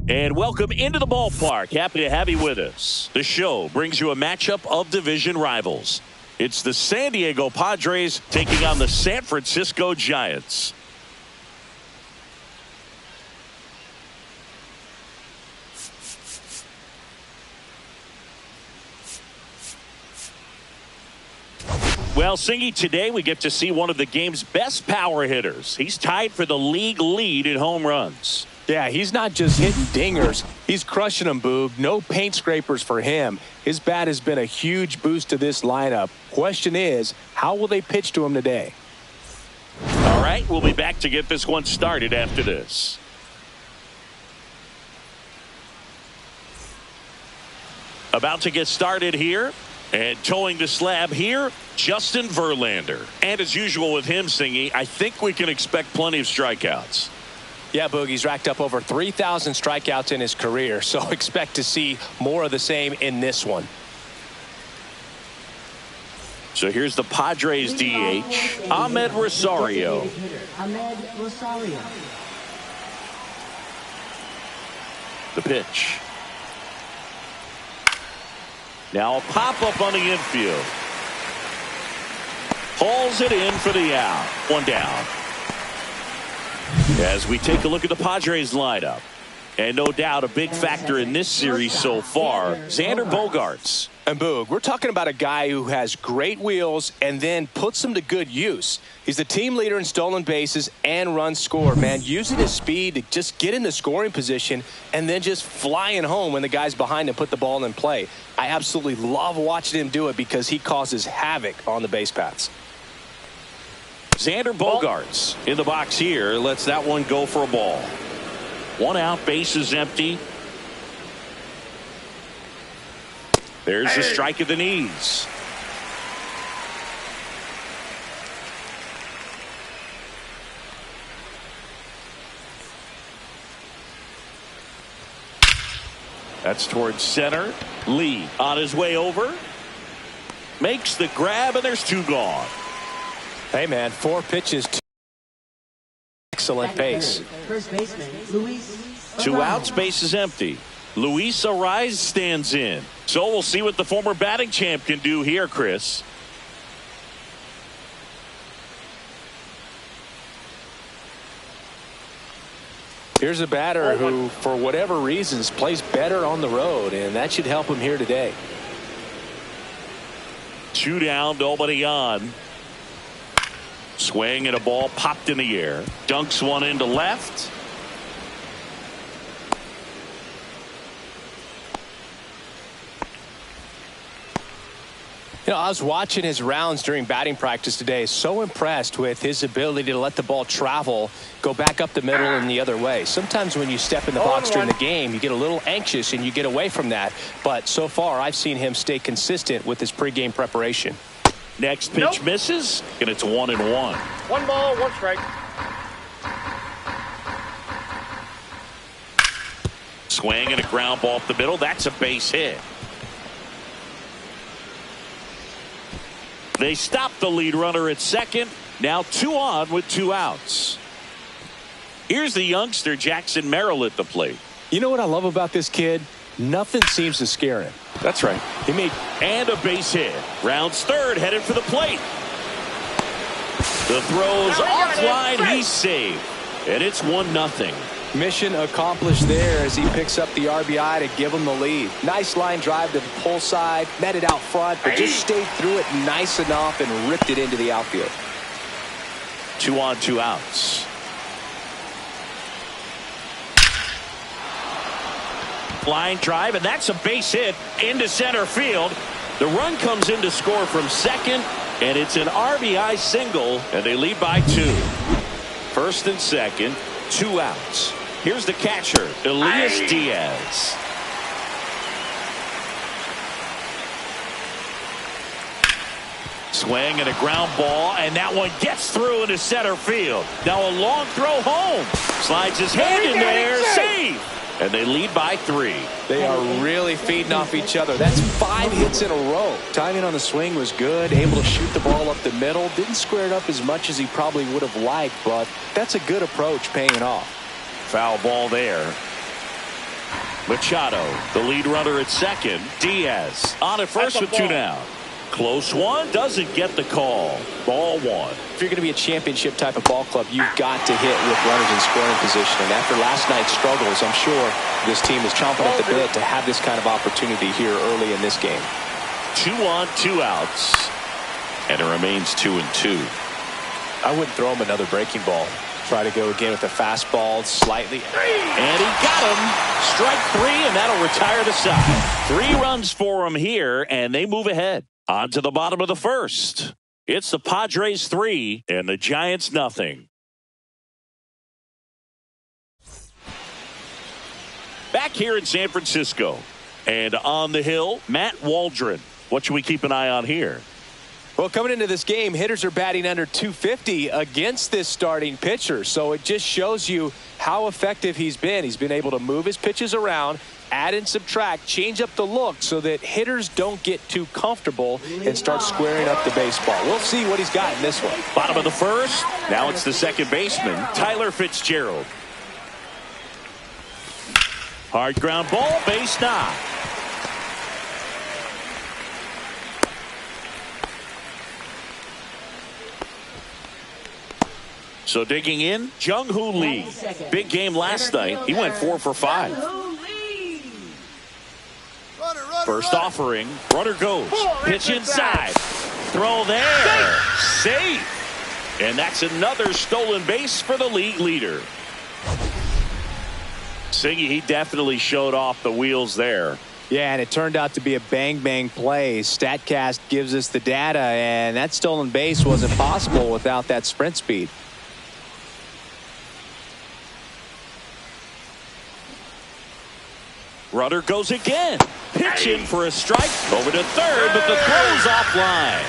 And welcome into the ballpark. Happy to have you with us. The show brings you a matchup of division rivals. It's the San Diego Padres taking on the San Francisco Giants. Well, Singy, today we get to see one of the game's best power hitters. He's tied for the league lead in home runs. Yeah, he's not just hitting dingers. He's crushing them, Boog. No paint scrapers for him. His bat has been a huge boost to this lineup. Question is, how will they pitch to him today? All right, we'll be back to get this one started after this. About to get started here. And towing the slab here, Justin Verlander. And as usual with him, Singy, I think we can expect plenty of strikeouts. Yeah, Boogie's racked up over 3,000 strikeouts in his career, so expect to see more of the same in this one. So here's the Padres DH, Ahmed Rosario. The pitch. Now a pop-up on the infield. Hauls it in for the out. One down. As we take a look at the Padres lineup. And no doubt a big factor in this series so far, Xander Bogaerts. And Boog, we're talking about a guy who has great wheels and then puts them to good use. He's the team leader in stolen bases and runs scored, man. Using his speed to just get in the scoring position and then just flying home when the guys behind him put the ball in play. I absolutely love watching him do it because he causes havoc on the base paths. Xander Bogaerts in the box here. Lets that one go for a ball. One out, base is empty. There's the strike at the knees. That's towards center. Lee on his way over. Makes the grab, and there's two gone. Hey, man, 4 pitches. Excellent pace. First baseman, Luis. 2 outs, base is empty. Luis Arise stands in. So we'll see what the former batting champ can do here, Chris. Here's a batter who, for whatever reasons, plays better on the road, and that should help him here today. 2 down, nobody on. Swing and a ball popped in the air. Dunks one into left. You know, I was watching his rounds during batting practice today. So impressed with his ability to let the ball travel, go back up the middle and the other way. Sometimes when you step in the box during the game, you get a little anxious and you get away from that. But so far, I've seen him stay consistent with his pregame preparation. Next pitch misses, and it's 1-1. 1 ball, 1 strike. Swing and a ground ball up the middle. That's a base hit. They stop the lead runner at second. Now 2 on with 2 outs. Here's the youngster Jackson Merrill at the plate. You know what I love about this kid? Nothing seems to scare him. That's right. He made and a base hit. Rounds third, headed for the plate. The throw's offline. He's saved, and it's 1-0. Mission accomplished there as he picks up the RBI to give him the lead. Nice line drive to the pull side, met it out front, but just stayed through it nice enough and ripped it into the outfield. 2 on, 2 outs. Line drive, and that's a base hit into center field. The run comes in to score from second, and it's an RBI single, and they lead by 2. First and second, 2 outs. Here's the catcher, Elias Diaz. Swing and a ground ball, and that one gets through into center field. Now a long throw home. Slides his hand in there, save. And they lead by 3. They are really feeding off each other. That's 5 hits in a row. Timing on the swing was good. Able to shoot the ball up the middle. Didn't square it up as much as he probably would have liked, but that's a good approach paying off. Foul ball there. Machado, the lead runner at second. Diaz on at first with 2 down. Close one, doesn't get the call. Ball 1. If you're going to be a championship type of ball club, you've got to hit with runners in scoring position. And after last night's struggles, I'm sure this team is chomping at the bit to have this kind of opportunity here early in this game. 2 on, 2 outs. And it remains 2-2. I wouldn't throw him another breaking ball. Try to go again with a fastball slightly. And he got him. Strike 3, and that'll retire the side. 3 runs for him here, and they move ahead. On to the bottom of the first. It's the Padres 3 and the Giants nothing. Back here in San Francisco. And on the hill, Matt Waldron. What should we keep an eye on here? Well, coming into this game, hitters are batting under 250 against this starting pitcher. So it just shows you how effective he's been. He's been able to move his pitches around, add and subtract, change up the look so that hitters don't get too comfortable and start squaring up the baseball. We'll see what he's got in this one. Bottom of the first. Now it's the second baseman, Tyler Fitzgerald. Hard ground ball, base knock. So digging in, Jung-Hoo Lee. Big game last night. He went 4 for 5. First offering. Runner goes. Pitch inside. Throw there. Safe. And that's another stolen base for the league leader. Singy, he definitely showed off the wheels there. Yeah, and it turned out to be a bang-bang play. StatCast gives us the data, and that stolen base wasn't possible without that sprint speed. Runner goes again. Pitch in for a strike. Over to third, but the throw's offline.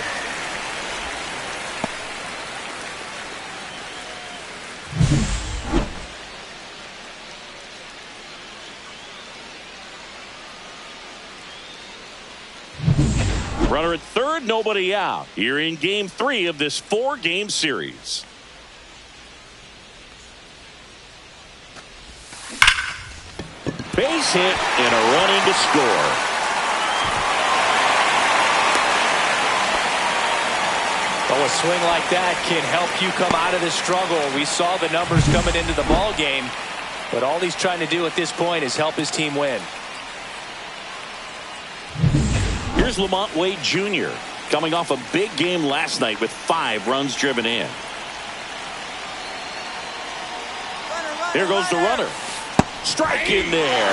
Runner at third, nobody out. Here in game 3 of this 4-game series. Base hit and a run in to score. Oh, a swing like that can help you come out of this struggle. We saw the numbers coming into the ball game, but all he's trying to do at this point is help his team win. Here's Lamont Wade Jr. coming off a big game last night with 5 runs driven in. Here goes the runner. Strike in there.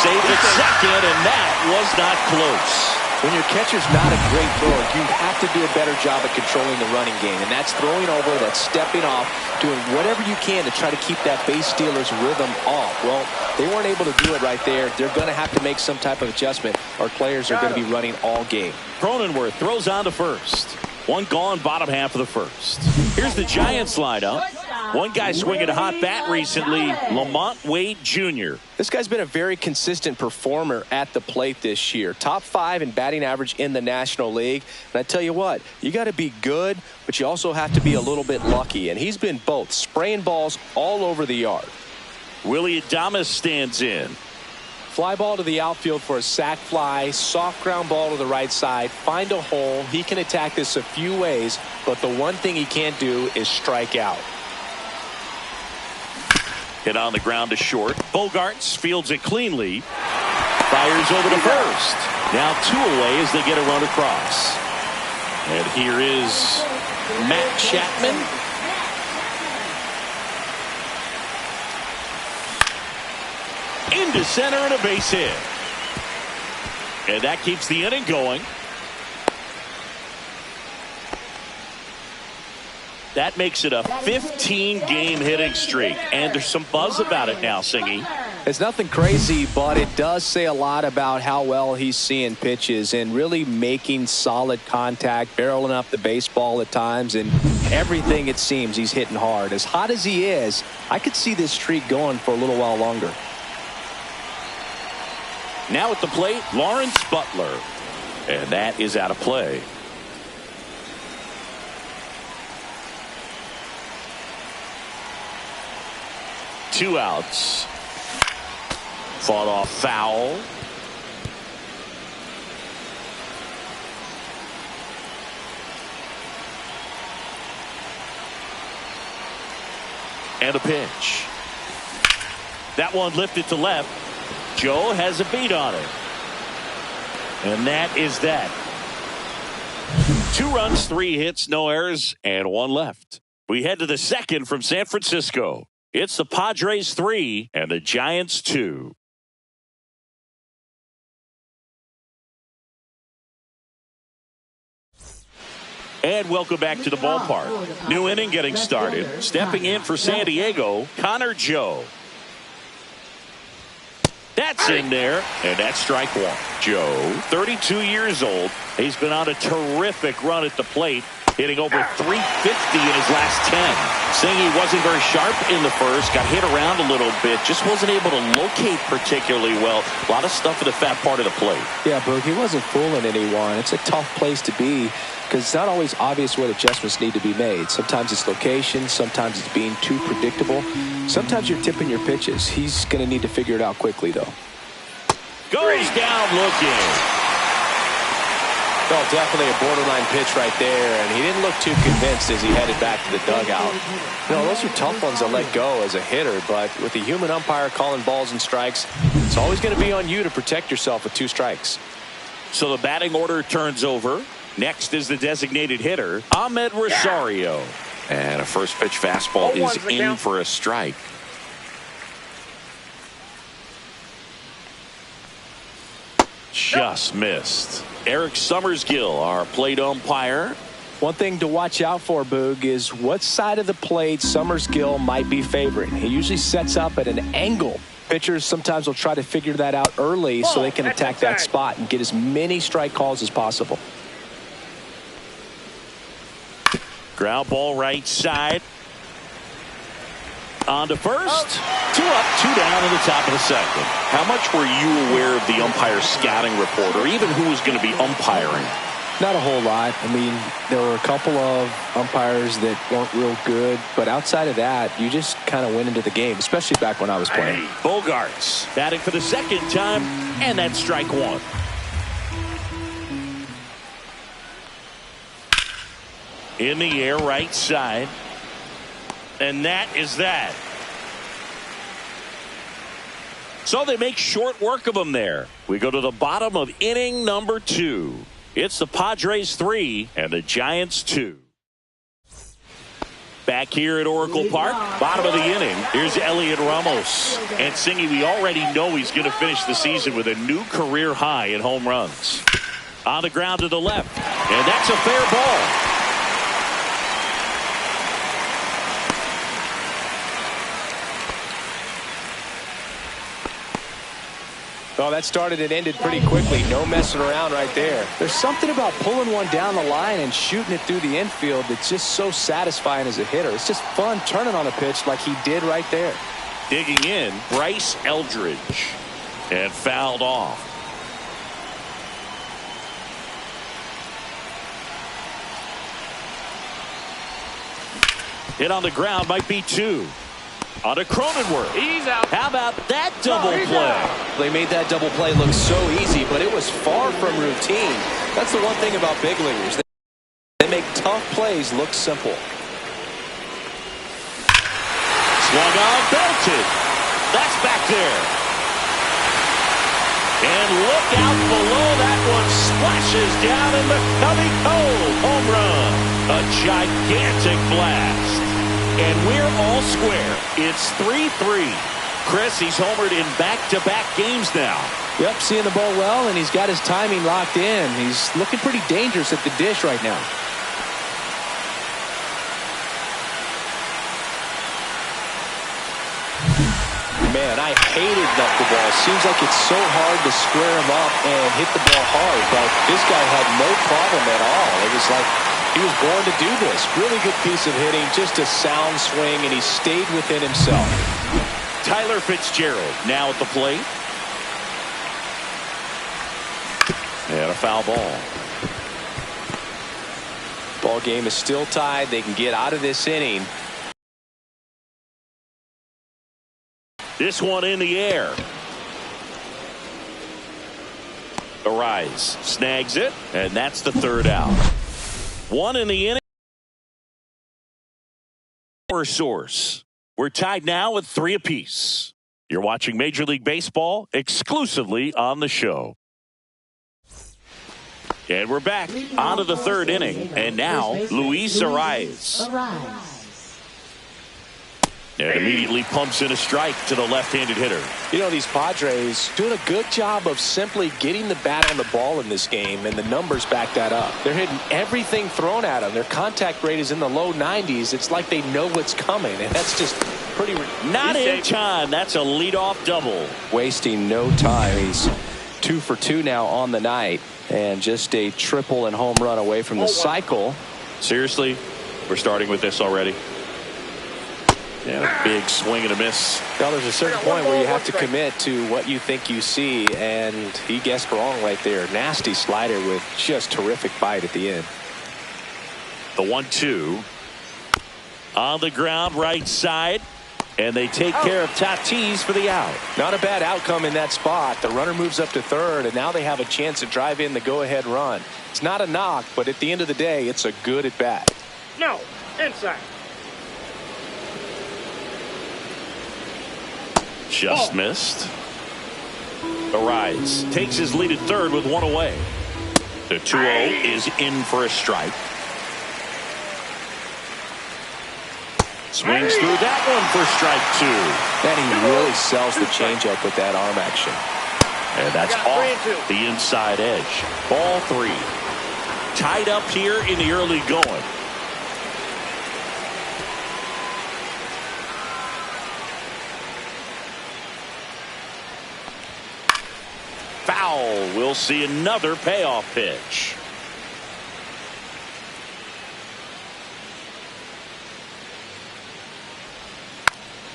Save at second, and that was not close. When your catcher's not a great thrower, you have to do a better job at controlling the running game. And that's throwing over, that's stepping off, doing whatever you can to try to keep that base stealer's rhythm off. Well, they weren't able to do it right there. They're going to have to make some type of adjustment. Our players are going to be running all game. Cronenworth throws on to first. 1 gone, bottom half of the first. Here's the Giants lineup. One guy swinging a hot bat recently, Lamont Wade Jr. This guy's been a very consistent performer at the plate this year. Top 5 in batting average in the National League. And I tell you what, you got to be good, but you also have to be a little bit lucky. And he's been both, spraying balls all over the yard. Willie Adames stands in. Fly ball to the outfield for a sac fly, soft ground ball to the right side, find a hole. He can attack this a few ways, but the one thing he can't do is strike out. Hit on the ground to short. Bogarts fields it cleanly. Fires over to first. Now 2 away as they get a run across. And here is Matt Chapman. into center and a base hit. And that keeps the inning going. That makes it a 15-game hitting streak. And there's some buzz about it now, Singy. It's nothing crazy, but it does say a lot about how well he's seeing pitches and really making solid contact, barreling up the baseball at times, and everything it seems he's hitting hard. As hot as he is, I could see this streak going for a little while longer. Now at the plate, Lawrence Butler. And that is out of play. Two outs. Fought off foul. And a pitch. That one lifted to left. Joe has a beat on it. And that is that. 2 runs, 3 hits, no errors, and 1 left. We head to the second from San Francisco. It's the Padres 3 and the Giants 2. And welcome back to the ballpark. New inning getting started. Stepping in for San Diego, Connor Joe. That's in there, and that's strike 1. Joe, 32 years old. He's been on a terrific run at the plate, hitting over 350 in his last 10. Saying he wasn't very sharp in the first, got hit around a little bit, just wasn't able to locate particularly well. A lot of stuff at the fat part of the plate. Yeah, Boog, he wasn't fooling anyone. It's a tough place to be because it's not always obvious what adjustments need to be made. Sometimes it's location, sometimes it's being too predictable. Sometimes you're tipping your pitches. He's going to need to figure it out quickly, though. Goes down looking. Oh, definitely a borderline pitch right there, and he didn't look too convinced as he headed back to the dugout. You know, those are tough ones to let go as a hitter, but with the human umpire calling balls and strikes, it's always going to be on you to protect yourself with 2 strikes. So the batting order turns over. Next is the designated hitter, Ahmed Rosario. And a first pitch fastball is in for a strike. Just missed. Eric Summersgill, our plate umpire. One thing to watch out for, Boog, is what side of the plate Summersgill might be favoring. He usually sets up at an angle. Pitchers sometimes will try to figure that out early so they can attack that spot and get as many strike calls as possible. Ground ball right side. On to first. 2 up, 2 down in the top of the second. How much were you aware of the umpire scouting report, or even who was going to be umpiring? Not a whole lot. I mean, there were a couple of umpires that weren't real good, but outside of that, you just kind of went into the game, especially back when I was playing. Bogarts batting for the second time, and that's strike 1. In the air, right side. And that is that. So they make short work of him there. We go to the bottom of inning number 2. It's the Padres 3 and the Giants 2. Back here at Oracle Park, bottom of the inning. Here's Elliot Ramos. And Singy, we already know he's going to finish the season with a new career high in home runs. On the ground to the left. And that's a fair ball. Oh, that started and ended pretty quickly. No messing around right there. There's something about pulling one down the line and shooting it through the infield that's just so satisfying as a hitter. It's just fun turning on a pitch like he did right there. Digging in, Bryce Eldridge. And fouled off. Hit on the ground, might be 2. On to Cronenworth. He's out. How about that double play? They made that double play look so easy, but it was far from routine. That's the one thing about big leaguers. They make tough plays look simple. Swung on, belted. That's back there. And look out below. That one splashes down in the Cubby Cove. Home run. A gigantic blast. And we're all square. It's 3-3. Chris, he's homered in back-to-back games now. Yep, seeing the ball well, and he's got his timing locked in. He's looking pretty dangerous at the dish right now. Man, I hated knuckleball. Seems like it's so hard to square him up and hit the ball hard, but this guy had no problem at all. It was like he was born to do this. Really good piece of hitting, just a sound swing, and he stayed within himself. Tyler Fitzgerald now at the plate. And a foul ball. Ball game is still tied. They can get out of this inning. This one in the air. Arise snags it, and that's the third out. One in the inning. Source. We're tied now with 3 apiece. You're watching Major League Baseball exclusively on the show. And we're back onto the third inning. And now, Luis Arias. And immediately pumps in a strike to the left-handed hitter. You know, these Padres doing a good job of simply getting the bat on the ball in this game, and the numbers back that up. They're hitting everything thrown at them. Their contact rate is in the low 90s. It's like they know what's coming, and that's just pretty... Not in time. That's a leadoff double. Wasting no time. He's 2 for 2 now on the night, and just a triple and home run away from the cycle. Seriously, we're starting with this already. Yeah, a big swing and a miss. Now there's a certain point where you have to commit to what you think you see, and he guessed wrong right there. Nasty slider with just terrific bite at the end. The 1-2 on the ground right side, and they take care of Tatis for the out. Not a bad outcome in that spot. The runner moves up to third, and now they have a chance to drive in the go-ahead run. It's not a knock, but at the end of the day, it's a good at bat. No, inside. Just missed. Arise takes his lead at third with 1 away. The 2-0 is in for a strike. Swings through that one for strike 2. And he really sells the changeup with that arm action. And that's off the inside edge. Ball 3. Tied up here in the early going. Foul. We'll see another payoff pitch.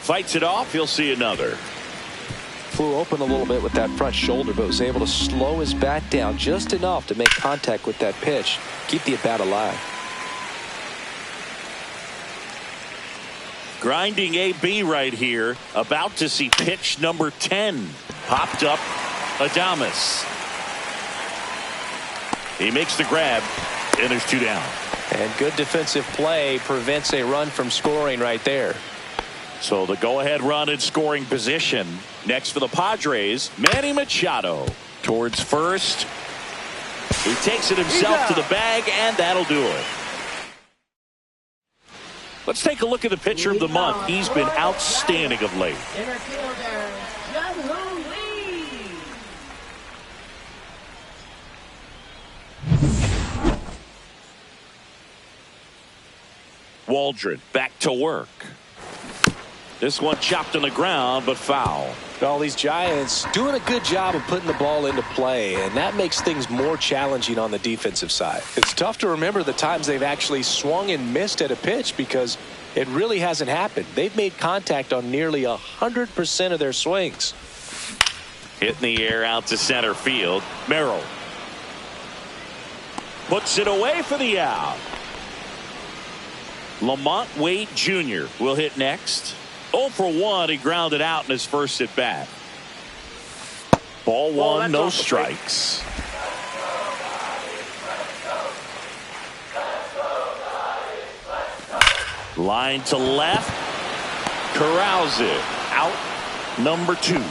Fights it off. He'll see another. Flew open a little bit with that front shoulder, but was able to slow his bat down just enough to make contact with that pitch. Keep the at-bat alive. Grinding AB right here. About to see pitch number 10. Popped up. Adames. He makes the grab, and there's 2 down. And good defensive play prevents a run from scoring right there. So the go-ahead run in scoring position. Next for the Padres, Manny Machado towards first. He takes it himself to the bag, and that'll do it. Let's take a look at the pitcher of the month. He's been outstanding of late. Waldron back to work. This one chopped on the ground, but foul. All these Giants doing a good job of putting the ball into play, and that makes things more challenging on the defensive side. It's tough to remember the times they've actually swung and missed at a pitch because it really hasn't happened. They've made contact on nearly 100% of their swings. Hit in the air out to center field. Merrill puts it away for the out. Lamont Wade Jr. will hit next. 0 for 1. He grounded out in his first at bat. Ball 1, no strikes. Line to left. Corrals it. Out number 2.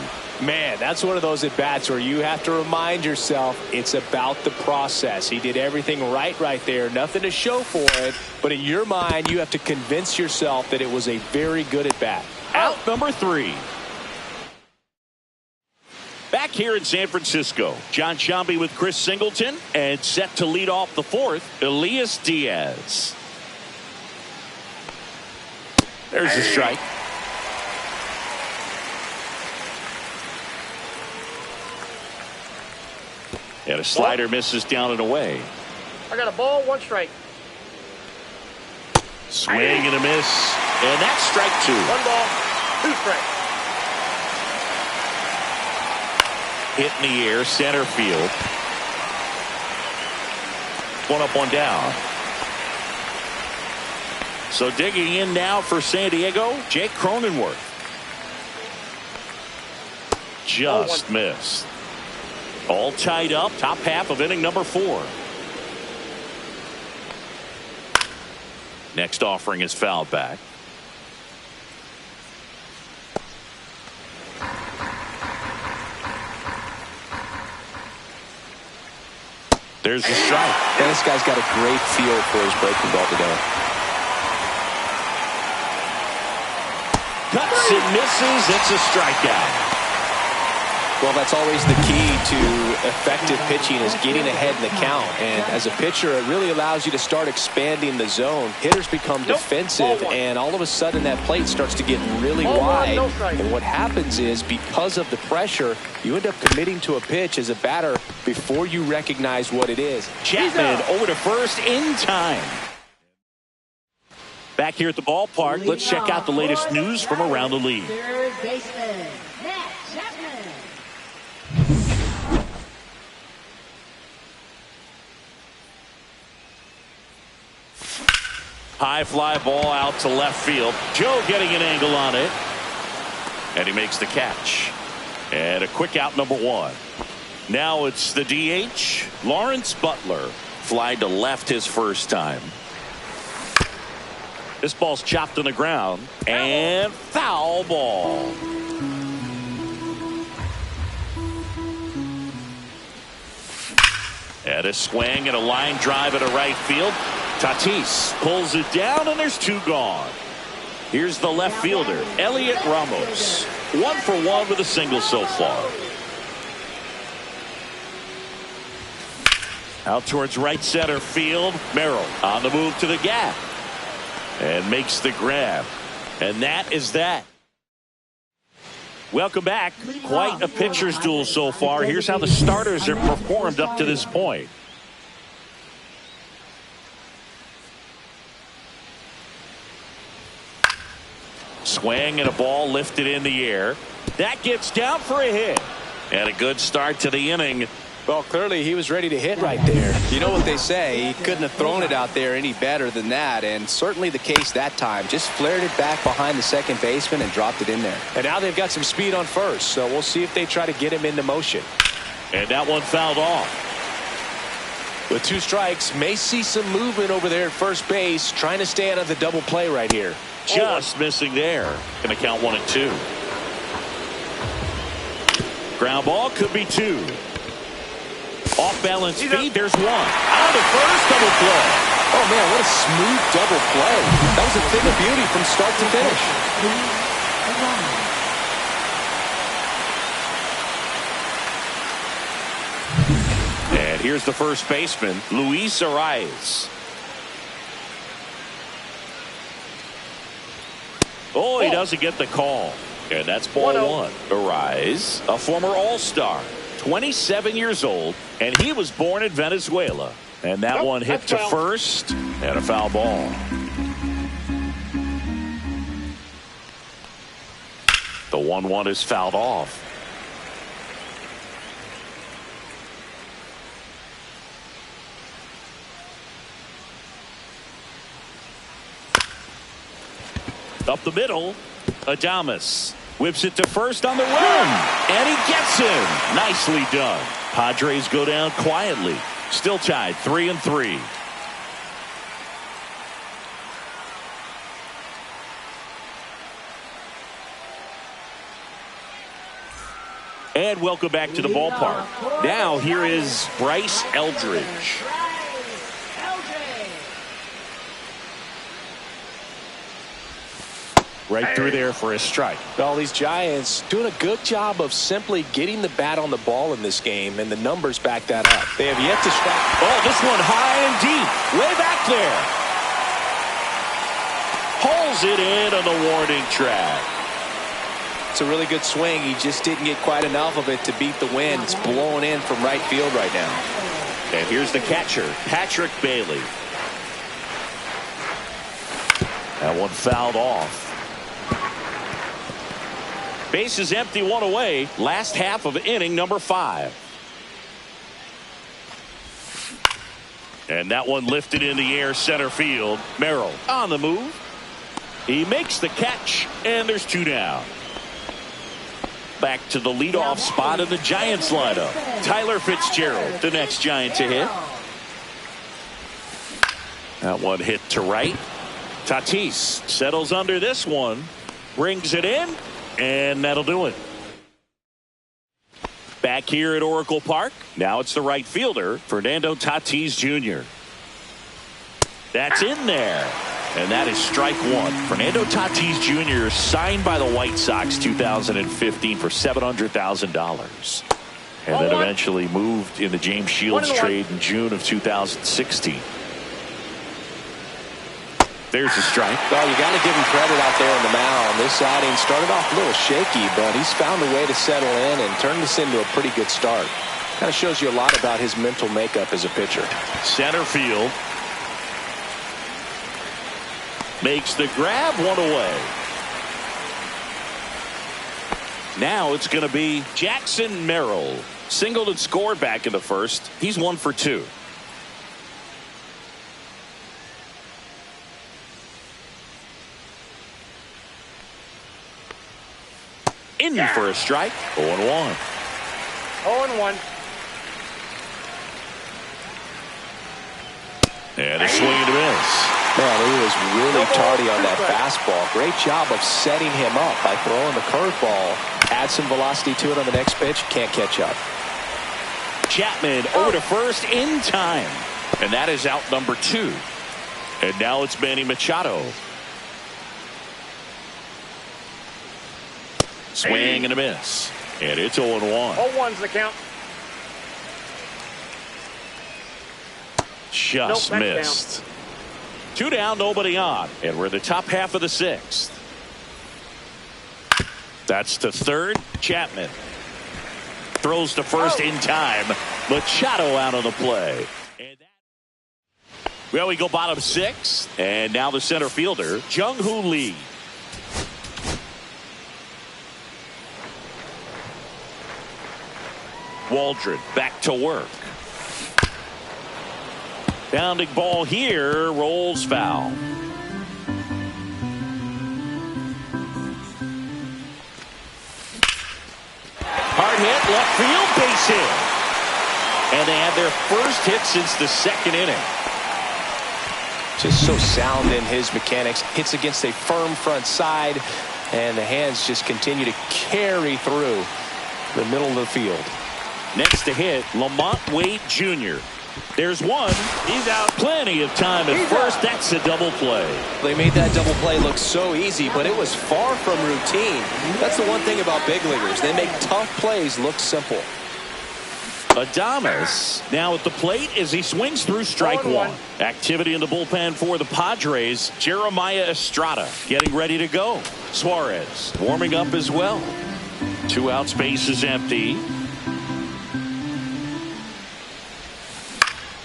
Man, that's one of those at-bats where you have to remind yourself it's about the process. He did everything right there. Nothing to show for it. But in your mind, you have to convince yourself that it was a very good at-bat. Out number 3. Back here in San Francisco, John Shambi with Chris Singleton, and set to lead off the fourth, Elias Diaz. There's a strike. And a slider misses down and away. I got a ball, 1 strike. Swing and a miss. And that's strike 2. 1 ball, 2 strikes. Hit in the air, center field. 1 up, 1 down. So digging in now for San Diego, Jake Cronenworth. Just missed. All tied up, top half of inning number 4. Next offering is fouled back. There's the strike. And this guy's got a great feel for his breaking ball today. Cuts and misses. It's a strikeout. Well, that's always the key to effective pitching, is getting ahead in the count. And as a pitcher, it really allows you to start expanding the zone. Hitters become defensive, and all of a sudden that plate starts to get really wide. And what happens is, because of the pressure, you end up committing to a pitch as a batter before you recognize what it is. Chapman over to first in time. Back here at the ballpark, let's check out the latest news from around the league. Third baseman, Matt Chapman. High fly ball out to left field. Joe getting an angle on it. And he makes the catch. And a quick out, number 1. Now it's the DH, Lawrence Butler. Fly to left his first time. This ball's chopped on the ground. And foul ball. And a swing and a line drive at a right field. Tatis pulls it down, and there's 2 gone. Here's the left fielder, Elliot Ramos. 1 for 1 with a single so far. Out towards right center field. Merrill on the move to the gap. And makes the grab. And that is that. Welcome back. Quite a pitcher's duel so far. Here's how the starters have performed up to this point. Swing and a ball lifted in the air. That gets down for a hit. And a good start to the inning. Well, clearly he was ready to hit right there. You know what they say, he couldn't have thrown it out there any better than that, and certainly the case that time. Just flared it back behind the second baseman and dropped it in there. And now they've got some speed on first, so we'll see if they try to get him into motion. And that one fouled off. With 2 strikes, may see some movement over there at first base, trying to stay out of the double play right here. Just missing there. Going to count 1 and 2. Ground ball, could be 2. Off balance feed, there's 1. Out of first, double play. Oh man, what a smooth double play. That was a thing of beauty from start to finish. And here's the first baseman, Luis Arias. Oh, he doesn't get the call. And that's ball 1. Arias, a former All-Star, 27 years old, and he was born in Venezuela. And that one hit to first, and a foul ball. The 1-1 is fouled off. Up the middle, Adames whips it to first on the run, and he gets him. Nicely done. Padres go down quietly. Still tied 3-3. And welcome back to the ballpark. Now here is Bryce Eldridge. Right through there for a strike. Well, these Giants doing a good job of simply getting the bat on the ball in this game, and the numbers back that up. They have yet to strike. Oh, this one high and deep. Way back there. Pulls it in on the warning track. It's a really good swing. He just didn't get quite enough of it to beat the wind. It's blowing in from right field right now. And here's the catcher, Patrick Bailey. That one fouled off. Base is empty, one away. Last half of inning number 5. And that one lifted in the air center field. Merrill on the move. He makes the catch, and there's 2 down. Back to the leadoff spot of the Giants lineup. Tyler Fitzgerald, the next Giant to hit. That one hit to right. Tatis settles under this one. Brings it in. And that'll do it. Back here at Oracle Park. Now it's the right fielder, Fernando Tatis Jr. That's in there. And that is strike 1. Fernando Tatis Jr. signed by the White Sox 2015 for $700,000. And then eventually moved in the James Shields trade in June of 2016. There's a strike. Well, you got to give him credit out there on the mound. This outing started off a little shaky, but he's found a way to settle in and turn this into a pretty good start. Kind of shows you a lot about his mental makeup as a pitcher. Center field. Makes the grab, one away. Now it's going to be Jackson Merrill. Singled and scored back in the first. He's 1 for 2. In for a strike. 0-1. 0-1. And a swing and a miss. Man, he was really tardy on that fastball. Great job of setting him up by throwing the curveball. Add some velocity to it on the next pitch. Can't catch up. Chapman over to first in time. And that is out number 2. And now it's Manny Machado. Swing and a miss. And it's 0-1. 0-1's the count. Just missed. 2 down, nobody on. And we're in the top half of the 6th. That's to third. Chapman throws to first in time. Machado out on the play. And well, we go bottom 6. And now the center fielder, Jung-Hoo Lee. Waldron back to work. Bounding ball here, rolls foul. Hard hit, left field, base hit. And they have their first hit since the 2nd inning. Just so sound in his mechanics. Hits against a firm front side, and the hands just continue to carry through the middle of the field. Next to hit, Lamont Wade Jr. There's one. He's out. Plenty of time at first. That's a double play. They made that double play look so easy, but it was far from routine. That's the one thing about big leaguers. They make tough plays look simple. Adames now at the plate as he swings through strike 1. Activity in the bullpen for the Padres. Jeremiah Estrada getting ready to go. Suarez warming up as well. 2 outs, base is empty.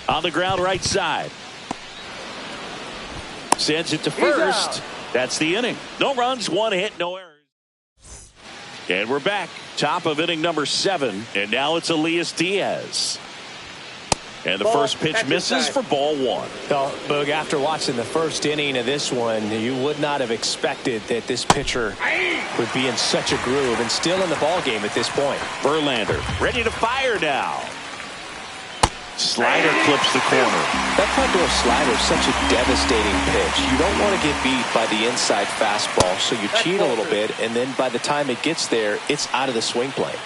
On the ground right side. Sends it to first. That's the inning. No runs, 1 hit, no errors. And we're back. Top of inning number 7. And now it's Elias Diaz. And the first pitch misses for ball 1. Well, Boog, after watching the first inning of this one, you would not have expected that this pitcher would be in such a groove and still in the ball game at this point. Verlander ready to fire now. Slider clips the corner. That front door slider is such a devastating pitch. You don't want to get beat by the inside fastball, so you cheat a little bit, and then by the time it gets there, it's out of the swing plane.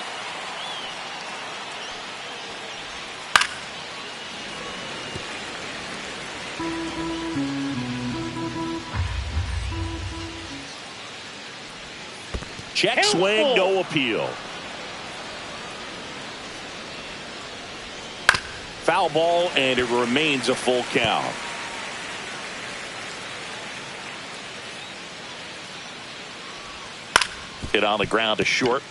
Check swing, no appeal. Foul ball, and it remains a full count. Hit on the ground to short.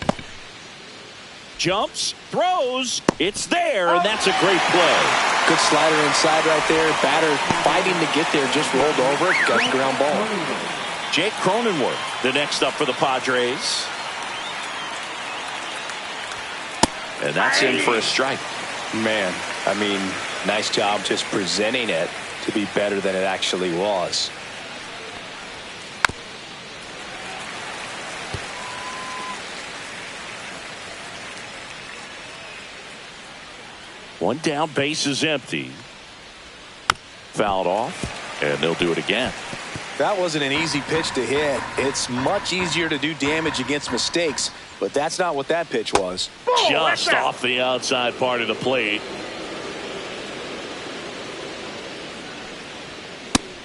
Jumps, throws, it's there, and that's a great play. Good slider inside right there. Batter fighting to get there, just rolled over, got the ground ball. Jake Cronenworth, the next up for the Padres. And that's in for a strike. Man, I mean, nice job just presenting it to be better than it actually was. One down, base is empty. Fouled off, and they'll do it again. That wasn't an easy pitch to hit. It's much easier to do damage against mistakes, but that's not what that pitch was. Just off the outside part of the plate.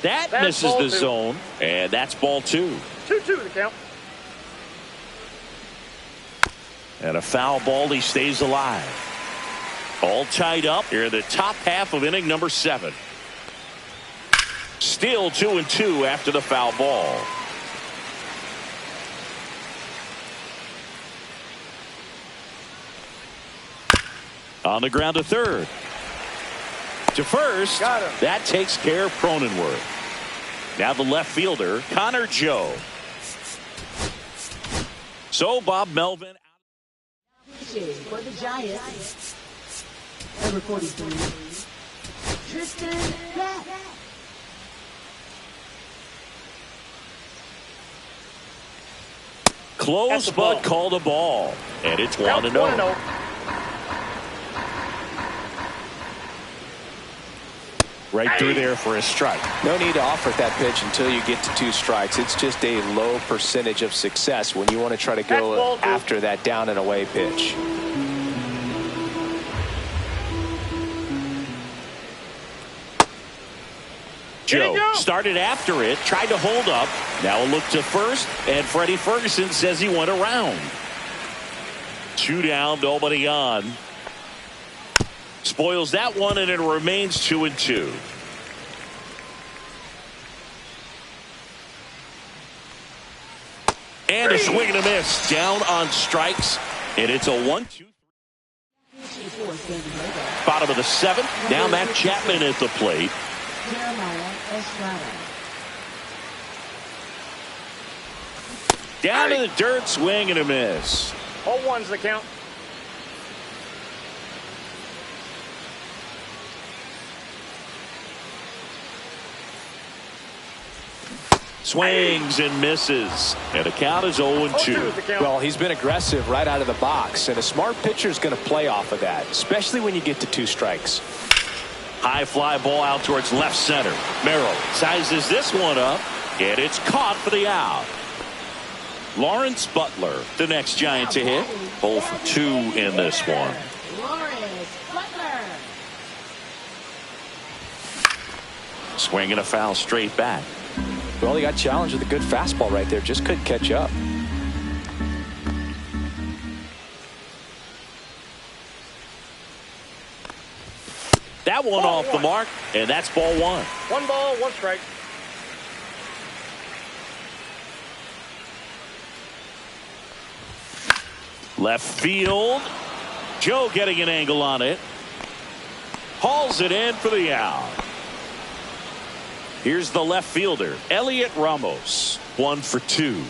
That misses the zone, and that's ball 2. 2-2 the count. And a foul ball, he stays alive. All tied up here in the top half of inning number 7. Still 2-2 after the foul ball. On the ground to third. To first. Got him. That takes care of Cronenworth. Now the left fielder, Connor Joe. So Bob Melvin. For the Giants, number 43, Tristan Beck. Close but called a ball. And it's 1-0. 1-0. Right through there for a strike. No need to offer that pitch until you get to 2 strikes. It's just a low percentage of success when you want to try to go after that down and away pitch. Joe started after it, tried to hold up. Now a look to first, and Freddie Ferguson says he went around. 2 down, nobody on. Spoils that one, and it remains 2-2. And a swing and a miss. Down on strikes, and it's a 1-2. Bottom of the 7th. Now Matt Chapman at the plate. Jeremiah Estrada. Down in the dirt, swing and a miss. 0-1's the count. Swings and misses. And the count is 0-2. Well, he's been aggressive right out of the box, and a smart pitcher is going to play off of that, especially when you get to 2 strikes. High fly ball out towards left center. Merrill sizes this one up, and it's caught for the out. Lawrence Butler, the next Giant to hit. 0 for 2 in this one. Lawrence Butler. Swing and a foul straight back. Well, he got challenged with a good fastball right there. Just couldn't catch up. That one off the mark, and that's ball 1. 1 ball, 1 strike. Left field. Joe getting an angle on it. Hauls it in for the out. Here's the left fielder, Elliot Ramos. 1 for 2.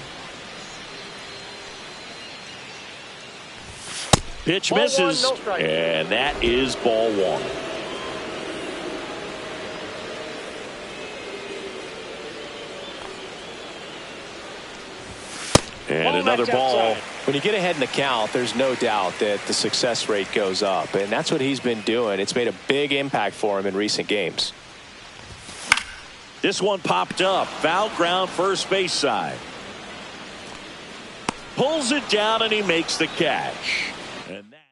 Pitch Ball misses, 1, no strike. and that is ball 1. And another ball. When you get ahead in the count, there's no doubt that the success rate goes up, and that's what he's been doing. It's made a big impact for him in recent games. This one popped up. Foul ground, first base side. Pulls it down, and he makes the catch. And that.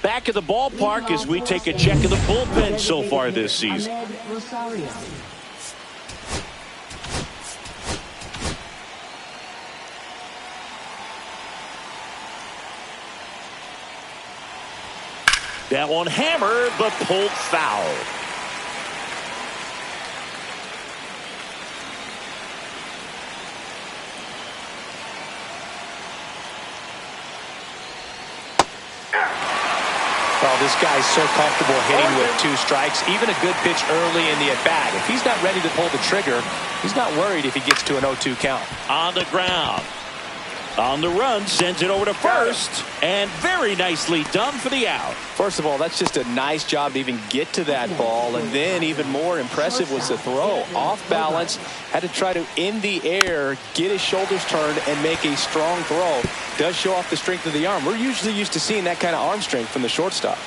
Back at the ballpark as we take a check of the bullpen so far this season. That one hammered, but pulled foul. Well, this guy's so comfortable hitting with 2 strikes, even a good pitch early in the at-bat. If he's not ready to pull the trigger, he's not worried if he gets to an 0-2 count. On the ground. On the run, sends it over to first, and very nicely done for the out. First of all, that's just a nice job to even get to that ball, and then even more impressive was the throw. Off balance, had to try to, in the air, get his shoulders turned and make a strong throw. Does show off the strength of the arm. We're usually used to seeing that kind of arm strength from the shortstop.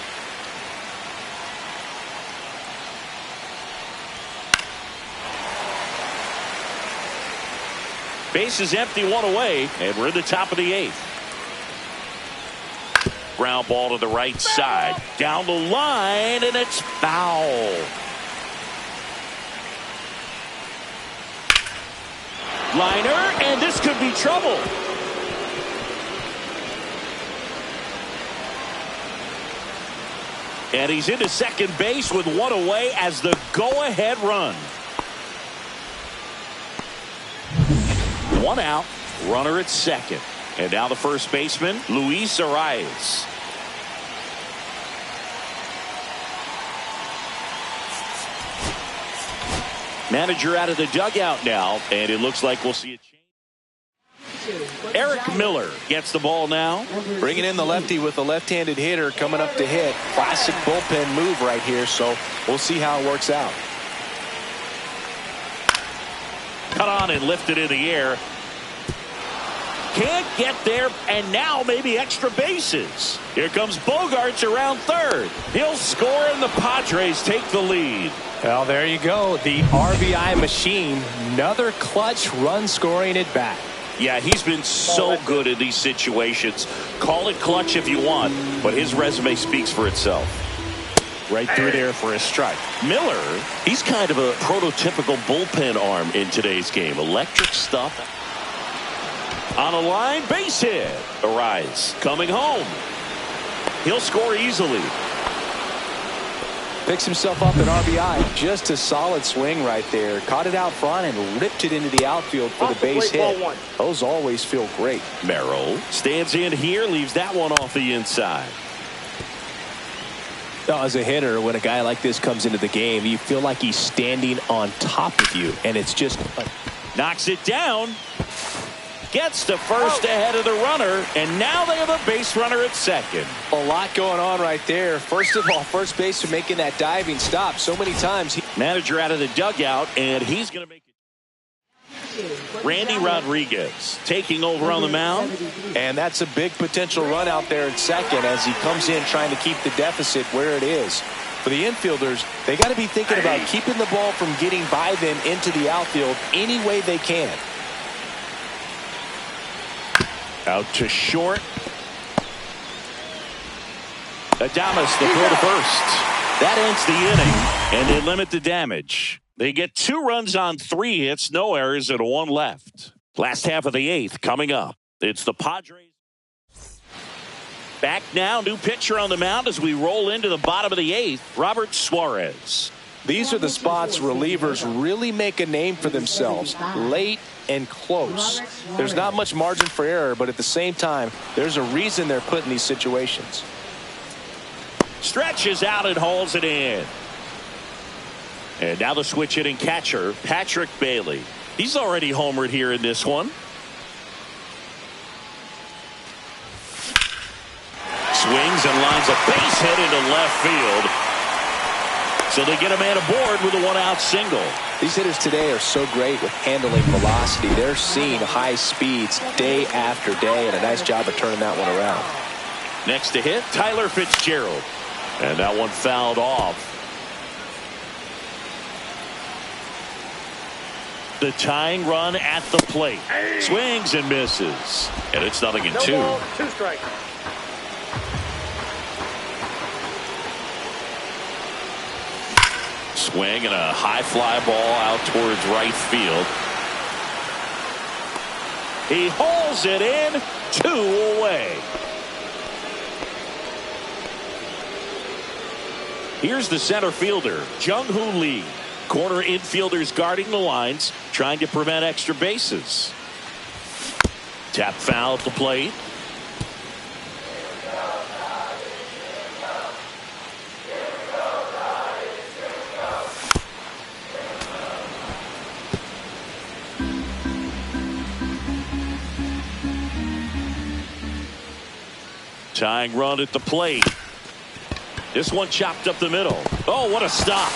Base is empty, 1 away, and we're in the top of the 8th. Ground ball to the right side. Down the line, and it's foul. Liner, and this could be trouble. And he's into second base with 1 away as the go-ahead run. 1 out, runner at second. And now the first baseman, Luis Arias. Manager out of the dugout now, and it looks like we'll see a change. Eric Miller gets the ball now. Bringing in the lefty with a left-handed hitter coming up to hit. Classic bullpen move right here, so we'll see how it works out. Cut on and lifted in the air. Can't get there, and now maybe extra bases. Here comes Bogarts around third. He'll score, and the Padres take the lead. Well, there you go. The RBI machine. Another clutch run scoring at bat. Yeah, he's been so good in these situations. Call it clutch if you want, but his resume speaks for itself. Right through there for a strike. Miller, he's kind of a prototypical bullpen arm in today's game. Electric stuff. On a line, base hit. Arias coming home. He'll score easily. Picks himself up an RBI. Just a solid swing right there. Caught it out front and ripped it into the outfield for the base hit. Those always feel great. Merrill stands in here, leaves that one off the inside. Now, as a hitter, when a guy like this comes into the game, you feel like he's standing on top of you, and it's just knocks it down. Gets to first ahead of the runner, and now they have a base runner at second. A lot going on right there. First of all, first baseman making that diving stop so many times. Manager out of the dugout, and he's going to make it. Randy Rodriguez taking over on the mound. And that's a big potential run out there at second as he comes in trying to keep the deficit where it is. For the infielders, they got to be thinking about keeping the ball from getting by them into the outfield any way they can. Out to short. Adames the throw to first. That ends the inning, and they limit the damage. They get 2 runs on 3 hits, no errors, and 1 left. Last half of the 8th coming up. It's the Padres. Back now, new pitcher on the mound as we roll into the bottom of the 8th, Robert Suarez. These are the spots relievers really make a name for themselves. Late and close. There's not much margin for error, but at the same time, there's a reason they're put in these situations. Stretches out and hauls it in. And now the switch hitting catcher, Patrick Bailey. He's already homered here in this one. Swings and lines a base hit into left field. So they get a man aboard with a 1-out single. These hitters today are so great with handling velocity. They're seeing high speeds day after day, and a nice job of turning that one around. Next to hit, Tyler Fitzgerald. And that one fouled off. The tying run at the plate. Swings and misses. And it's 0-2. 2 strikes. Swing and a high fly ball out towards right field. He hauls it in, 2 away. Here's the center fielder, Jung-Hoo Lee. Corner infielders guarding the lines, trying to prevent extra bases. Tap foul at the plate. Tying run at the plate. This one chopped up the middle. Oh, what a stop.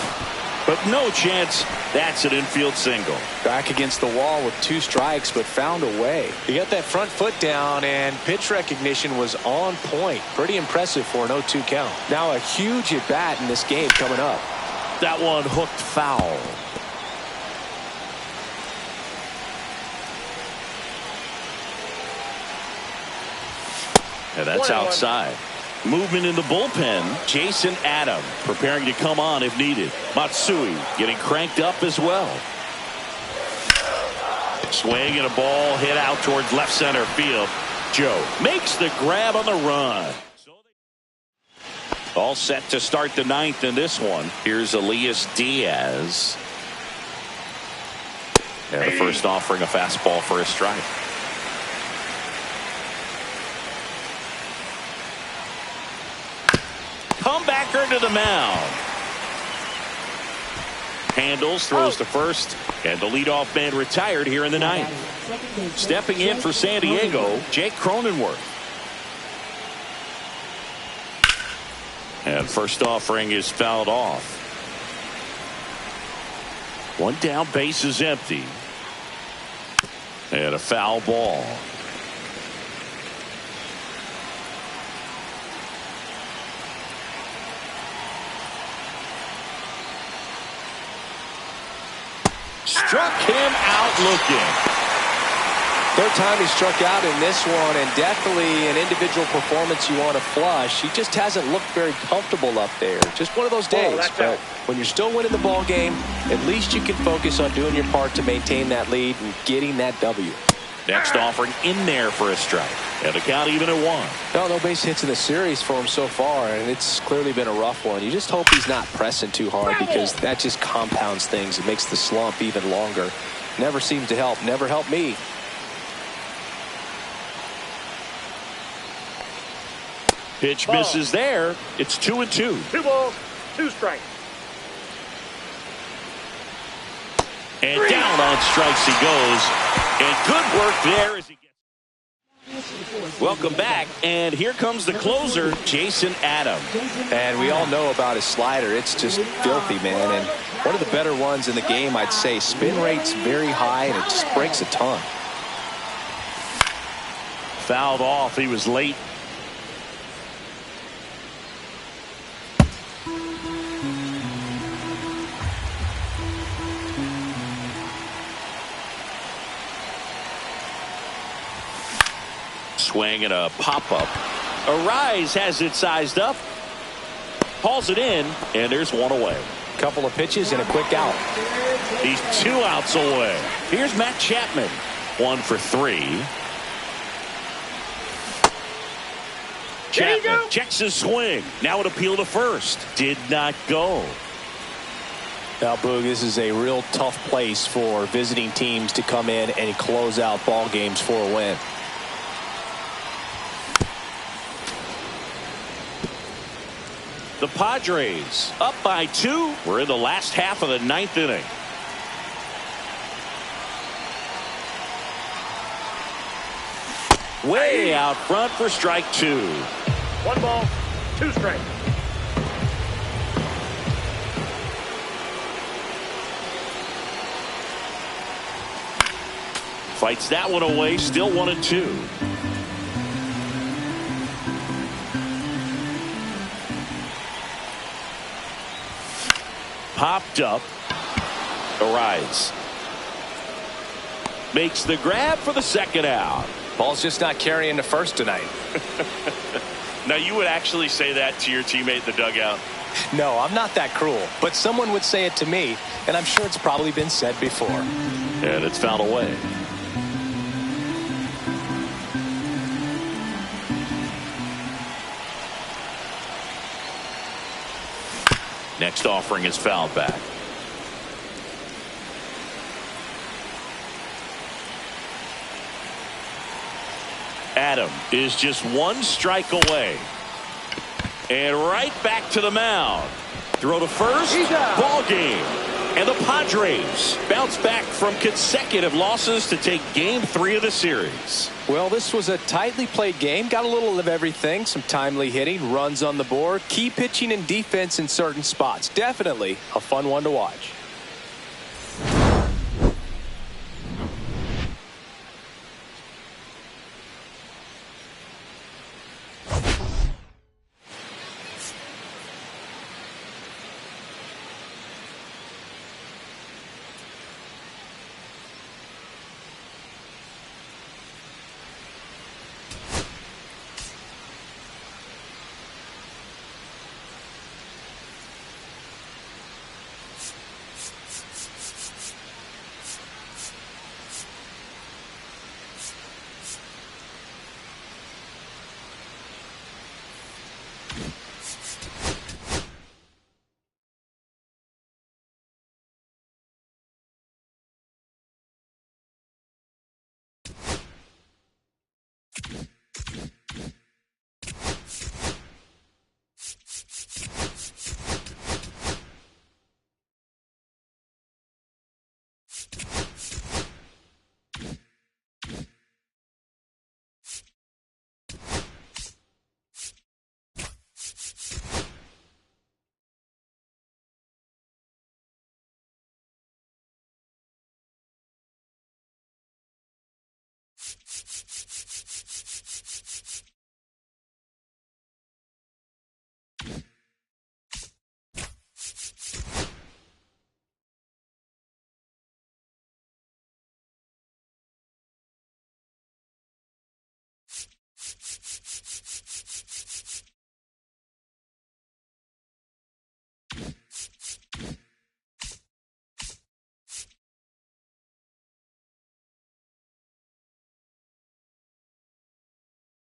But no chance. That's an infield single. Back against the wall with 2 strikes, but found a way. He got that front foot down, and pitch recognition was on point. Pretty impressive for an 0-2 count. Now a huge at-bat in this game coming up. That one hooked foul. And that's outside. Movement in the bullpen. Jason Adam preparing to come on if needed. Matsui getting cranked up as well. Swing and a ball hit out towards left center field. Joe makes the grab on the run. All set to start the 9th in this one. Here's Elias Diaz. And the first offering a fastball for a strike. Comebacker to the mound. Handles, throws to first, and the leadoff man retired here in the 9th. Stepping in for San Diego, Jake Cronenworth. And first offering is fouled off. One down, base is empty. And a foul ball. Struck him out looking. Third time he struck out in this one, and definitely an individual performance you want to flush. He just hasn't looked very comfortable up there. Just one of those days. But when you're still winning the ball game, at least you can focus on doing your part to maintain that lead and getting that W. Next offering in there for a strike. And the count even at 1. No base hits in the series for him so far, and it's clearly been a rough one. You just hope he's not pressing too hard, because that just compounds things. It makes the slump even longer. Never seems to help. Never helped me. Pitch misses there. It's 2-2. 2 balls, 2 strikes. And down on strikes he goes. And good work there as he gets. Welcome back, and here comes the closer, Jason Adam. And we all know about his slider. It's just filthy, man. And one of the better ones in the game, I'd say. Spin rate's very high, and it just breaks a ton. Fouled off. He was late. Swing and a pop-up. Arise has it sized up. Hauls it in, and there's one away. Couple of pitches and a quick out. He's 2 outs away. Here's Matt Chapman. 1 for 3. Chapman checks his swing. Now an appeal to first. Did not go. Now, Boog, this is a real tough place for visiting teams to come in and close out ball games for a win. The Padres up by 2. We're in the last half of the 9th inning. Way out front for strike 2. 1 ball, 2 strikes. Fights that one away. Still 1-2. Popped up. Arise. Makes the grab for the second out. Ball's just not carrying to first tonight. Now, you would actually say that to your teammate in the dugout? No, I'm not that cruel. But someone would say it to me, and I'm sure it's probably been said before. And it's fouled away. Next offering is fouled back. Adam is just one strike away. And right back to the mound. Throw to first. Ball game. And the Padres bounce back from consecutive losses to take game 3 of the series. Well, this was a tightly played game. Got a little of everything. Some timely hitting, runs on the board, key pitching and defense in certain spots. Definitely a fun one to watch.